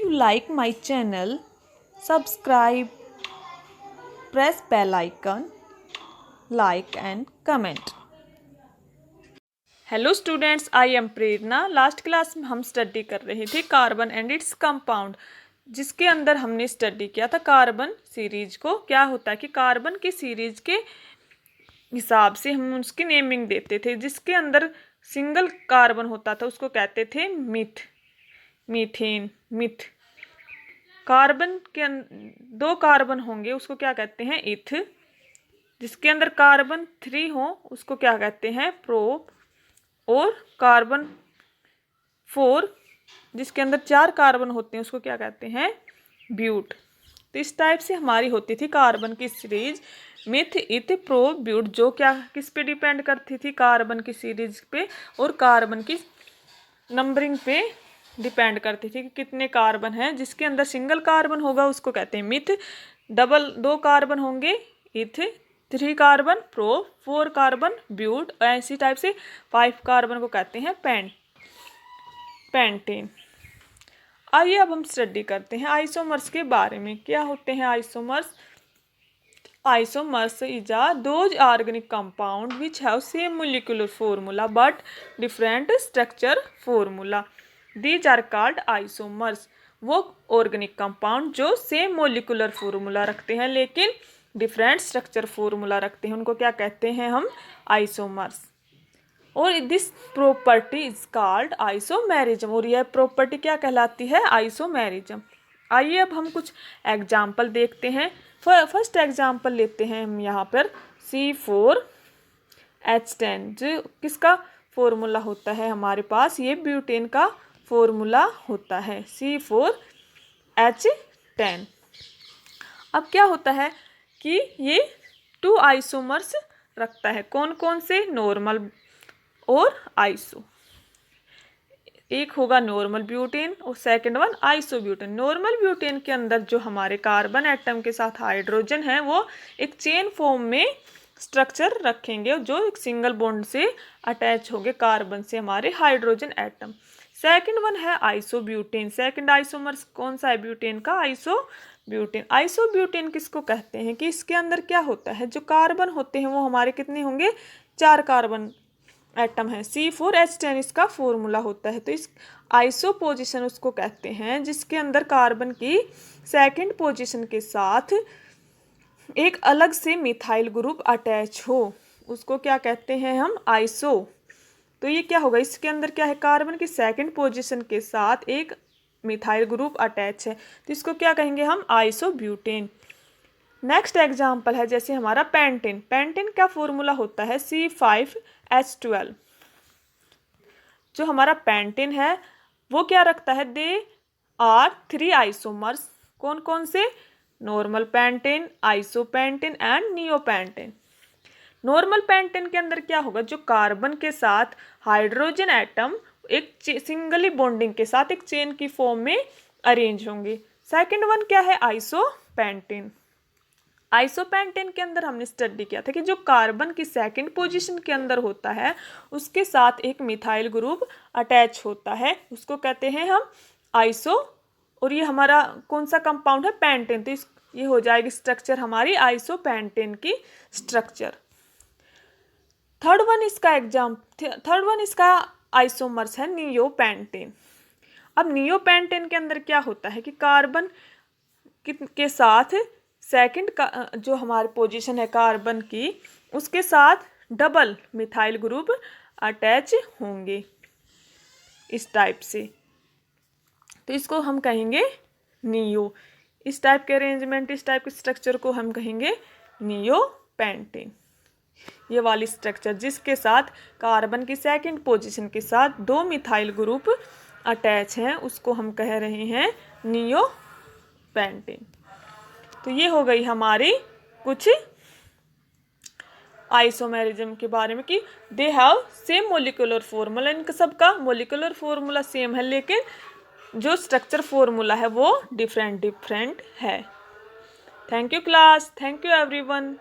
you like my channel, subscribe, press bell icon, like and comment. Hello students, I am Prerna. Last class में हम study कर रहे थे carbon and its compound, जिसके अंदर हमने स्टडी किया था कार्बन सीरीज को। क्या होता है कि कार्बन की सीरीज के हिसाब से हम उसकी नेमिंग देते थे। जिसके अंदर सिंगल कार्बन होता था उसको कहते थे मिथ, मीथेन, मिथ। कार्बन के दो कार्बन होंगे उसको क्या कहते हैं, इथ। जिसके अंदर कार्बन 3 हो उसको क्या कहते हैं, प्रोप। और कार्बन 4 जिसके अंदर 4 कार्बन होते हैं उसको क्या कहते हैं, ब्यूट। तो इस टाइप से हमारी होती थी कार्बन की सीरीज, मिथ, इथ, प्रोप, ब्यूट, जो क्या किस पे डिपेंड करती थी, कार्बन की सीरीज पे और कार्बन की नंबरिंग पे डिपेंड करती थी कि कितने कार्बन हैं। जिसके अंदर सिंगल कार्बन होगा उसको कहते हैं मिथ, डबल 2 कार्बन होंगे इथ, 3 कार्बन प्रोप, 4 कार्बन ब्यूट, ऐसी टाइप से 5 कार्बन को कहते हैं पेंटेन। आइए अब हम स्टडी करते हैं आइसोमर्स के बारे में। क्या होते हैं isomers? Isomers is those organic compound which have same molecular formula but different structure formula. These are called isomers. वो ऑर्गेनिक कंपाउंड जो सेम मोलिकुलर फॉर्मूला रखते हैं लेकिन डिफरेंट स्ट्रक्चर फॉर्मूला रखते हैं, उनको क्या कहते हैं हम, आइसोमर्स। और this property is called isomerism. और यह प्रॉपर्टी क्या कहलाती है, आइसोमेरिज्म। आइए अब हम कुछ एग्जाम्पल देखते हैं। फर्स्ट एग्जाम्पल लेते हैं हम यहाँ पर C4H10, जो किसका फॉर्मूला होता है हमारे पास, ये ब्यूटेन का फॉर्मूला होता है C4H10। अब क्या होता है कि ये 2 आइसोमर्स रखता है। कौन कौन से, नॉर्मल और आइसो। एक होगा नॉर्मल ब्यूटेन और second one iso butane. Normal butane के अंदर जो हमारे कार्बन एटम के साथ हाइड्रोजन है वो एक चेन फॉर्म में स्ट्रक्चर रखेंगे जो एक सिंगल बॉन्ड से अटैच होंगे कार्बन से हमारे हाइड्रोजन एटम। सेकंड वन है आइसो ब्यूटेन। सेकंड आइसोमर्स कौन सा है, ब्यूटेन का आइसो ब्यूटेन। आइसो ब्यूटेन किसको कहते हैं कि इसके अंदर क्या होता है, जो कार्बन होते हैं वो हमारे कितने होंगे, 4 कार्बन एटम है। C4H10 इसका फॉर्मूला होता है। तो इस आइसो पोजीशन उसको कहते हैं जिसके अंदर कार्बन की सेकंड पोजीशन के साथ एक अलग से मिथाइल ग्रुप अटैच हो, उसको क्या कहते हैं हम, आइसो। तो ये क्या होगा, इसके अंदर क्या है, कार्बन की सेकंड पोजीशन के साथ एक मिथाइल ग्रुप अटैच है, तो इसको क्या कहेंगे हम, आइसो ब्यूटेन। नेक्स्ट एग्जाम्पल है जैसे हमारा पेंटेन। पेंटेन का फॉर्मूला होता है C5H12। जो हमारा पेंटेन है वो क्या रखता है, दे आर 3 आइसोमर्स। कौन कौन से, normal pentane, iso pentane and neo pentane. Normal pentane के अंदर क्या होगा, जो कार्बन के साथ हाइड्रोजन एटम एक सिंगली बॉन्डिंग के साथ एक चेन की फॉर्म में अरेंज होंगे। सेकंड वन क्या है, आइसो पेंटेन। आइसोपेंटेन के अंदर हमने स्टडी किया था कि जो कार्बन की सेकंड पोजीशन के अंदर होता है उसके साथ एक मिथाइल ग्रुप अटैच होता है, उसको कहते हैं हम आइसो। और ये हमारा कौन सा कंपाउंड है, पेंटेन। तो ये हो जाएगी स्ट्रक्चर हमारी आइसोपेंटेन की स्ट्रक्चर। थर्ड वन इसका आइसोमर्स है नियोपेंटेन। अब नियोपेंटेन के अंदर क्या होता है कि कार्बन के साथ सेकंड का जो हमारी पोजीशन है कार्बन की उसके साथ डबल मिथाइल ग्रुप अटैच होंगे इस टाइप से, तो इसको हम कहेंगे नियो। इस टाइप के अरेंजमेंट, इस टाइप के स्ट्रक्चर को हम कहेंगे नियोपेंटेन। ये वाली स्ट्रक्चर जिसके साथ कार्बन की सेकंड पोजीशन के साथ 2 मिथाइल ग्रुप अटैच हैं उसको हम कह रहे हैं नियोपेंटेन। तो ये हो गई हमारी कुछ आइसोमेरिज्म के बारे में कि they have same molecular formula. इनका सबका मोलिकुलर फॉर्मूला सेम है लेकिन जो स्ट्रक्चर फॉर्मूला है वो डिफरेंट है। Thank you class, thank you everyone.